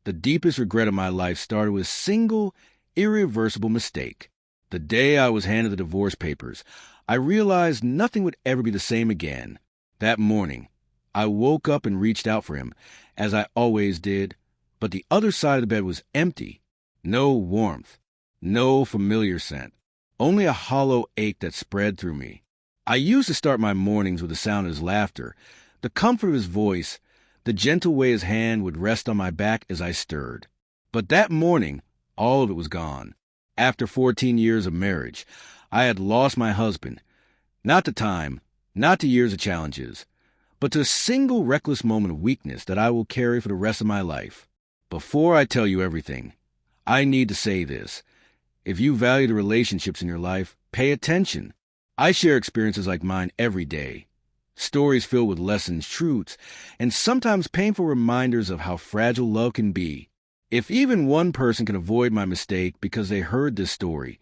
The deepest regret of my life started with a single, irreversible mistake. The day I was handed the divorce papers, I realized nothing would ever be the same again. That morning, I woke up and reached out for him, as I always did, but the other side of the bed was empty. No warmth, no familiar scent, only a hollow ache that spread through me. I used to start my mornings with the sound of his laughter, the comfort of his voice, the gentle way his hand would rest on my back as I stirred. But that morning, all of it was gone. After 14 years of marriage, I had lost my husband, not to time, not to years of challenges, but to a single reckless moment of weakness that I will carry for the rest of my life. Before I tell you everything, I need to say this. If you value the relationships in your life, pay attention. I share experiences like mine every day. Stories filled with lessons, truths, and sometimes painful reminders of how fragile love can be. If even one person can avoid my mistake because they heard this story,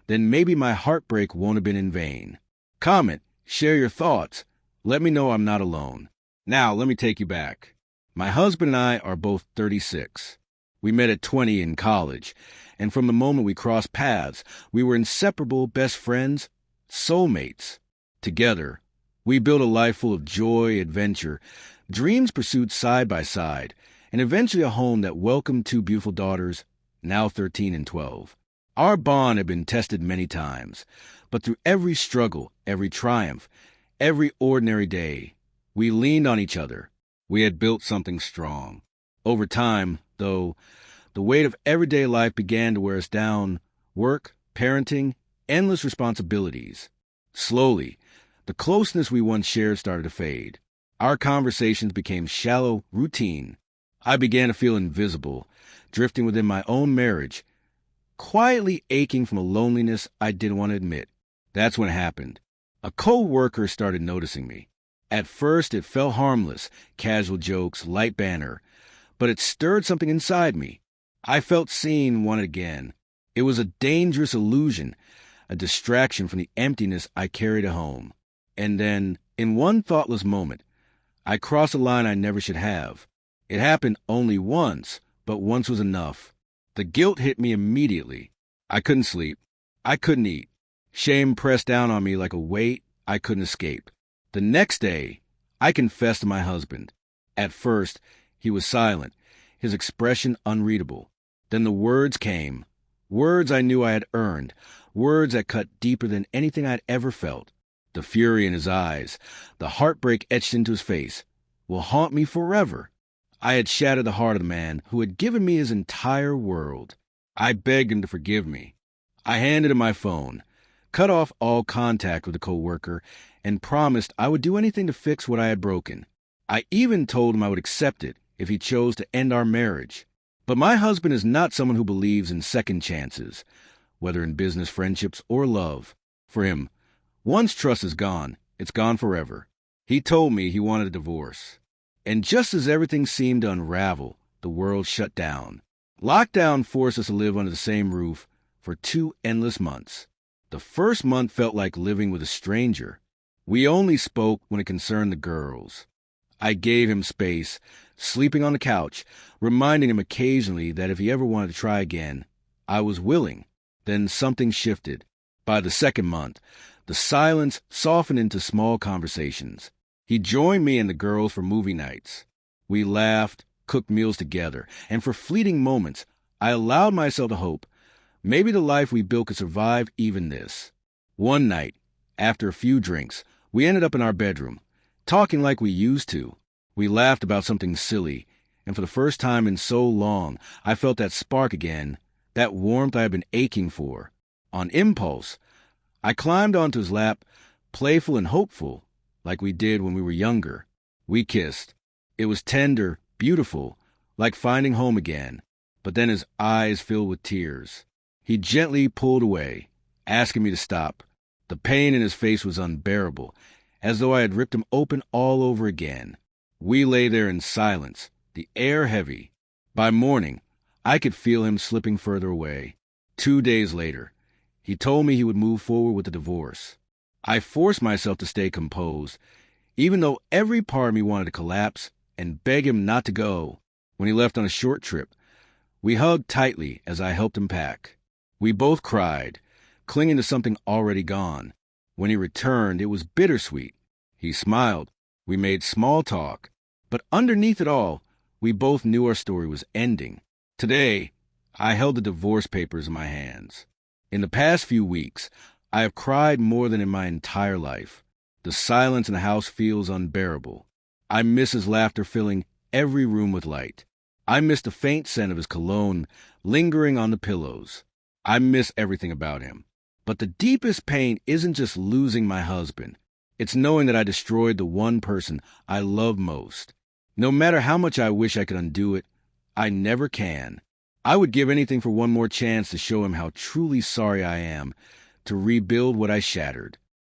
then maybe my heartbreak won't have been in vain. Comment, share your thoughts. Let me know I'm not alone. Now, let me take you back. My husband and I are both 36. We met at 20 in college, and from the moment we crossed paths, we were inseparable best friends, soulmates. Together, we built a life full of joy, adventure, dreams pursued side by side, and eventually a home that welcomed two beautiful daughters, now 13 and 12. Our bond had been tested many times, but through every struggle, every triumph, every ordinary day, we leaned on each other. We had built something strong. Over time, though, the weight of everyday life began to wear us down. Work, parenting, endless responsibilities. Slowly, the closeness we once shared started to fade. Our conversations became shallow routine. I began to feel invisible, drifting within my own marriage, quietly aching from a loneliness I didn't want to admit. That's when it happened. A co-worker started noticing me. At first, it felt harmless, casual jokes, light banter, but it stirred something inside me. I felt seen, wanted again. It was a dangerous illusion, a distraction from the emptiness I carried at home. And then, in one thoughtless moment, I crossed a line I never should have. It happened only once, but once was enough. The guilt hit me immediately. I couldn't sleep. I couldn't eat. Shame pressed down on me like a weight I couldn't escape. The next day, I confessed to my husband. At first, he was silent, his expression unreadable. Then the words came, words I knew I had earned, words that cut deeper than anything I'd ever felt. The fury in his eyes, the heartbreak etched into his face, will haunt me forever. I had shattered the heart of the man who had given me his entire world. I begged him to forgive me. I handed him my phone, cut off all contact with the co-worker, and promised I would do anything to fix what I had broken. I even told him I would accept it if he chose to end our marriage. But my husband is not someone who believes in second chances, whether in business, friendships, or love. For him, once trust is gone, it's gone forever. He told me he wanted a divorce. And just as everything seemed to unravel, the world shut down. Lockdown forced us to live under the same roof for 2 endless months. The first month felt like living with a stranger. We only spoke when it concerned the girls. I gave him space, sleeping on the couch, reminding him occasionally that if he ever wanted to try again, I was willing. Then something shifted. By the second month, the silence softened into small conversations. He joined me and the girls for movie nights. We laughed, cooked meals together, and for fleeting moments, I allowed myself to hope maybe the life we built could survive even this. One night, after a few drinks, we ended up in our bedroom, talking like we used to. We laughed about something silly, and for the first time in so long, I felt that spark again, that warmth I had been aching for. On impulse, I climbed onto his lap, playful and hopeful, like we did when we were younger. We kissed. It was tender, beautiful, like finding home again. But then his eyes filled with tears. He gently pulled away, asking me to stop. The pain in his face was unbearable, as though I had ripped him open all over again. We lay there in silence, the air heavy. By morning, I could feel him slipping further away. 2 days later, he told me he would move forward with the divorce. I forced myself to stay composed, even though every part of me wanted to collapse and beg him not to go. When he left on a short trip, We hugged tightly as I helped him pack. We both cried, clinging to something already gone. When he returned, it was bittersweet. He smiled. We made small talk. But underneath it all, we both knew our story was ending. Today, I held the divorce papers in my hands. In the past few weeks, I have cried more than in my entire life. The silence in the house feels unbearable. I miss his laughter filling every room with light. I miss the faint scent of his cologne lingering on the pillows. I miss everything about him. But the deepest pain isn't just losing my husband. It's knowing that I destroyed the one person I love most. No matter how much I wish I could undo it, I never can. I would give anything for one more chance to show him how truly sorry I am, to rebuild what I shattered.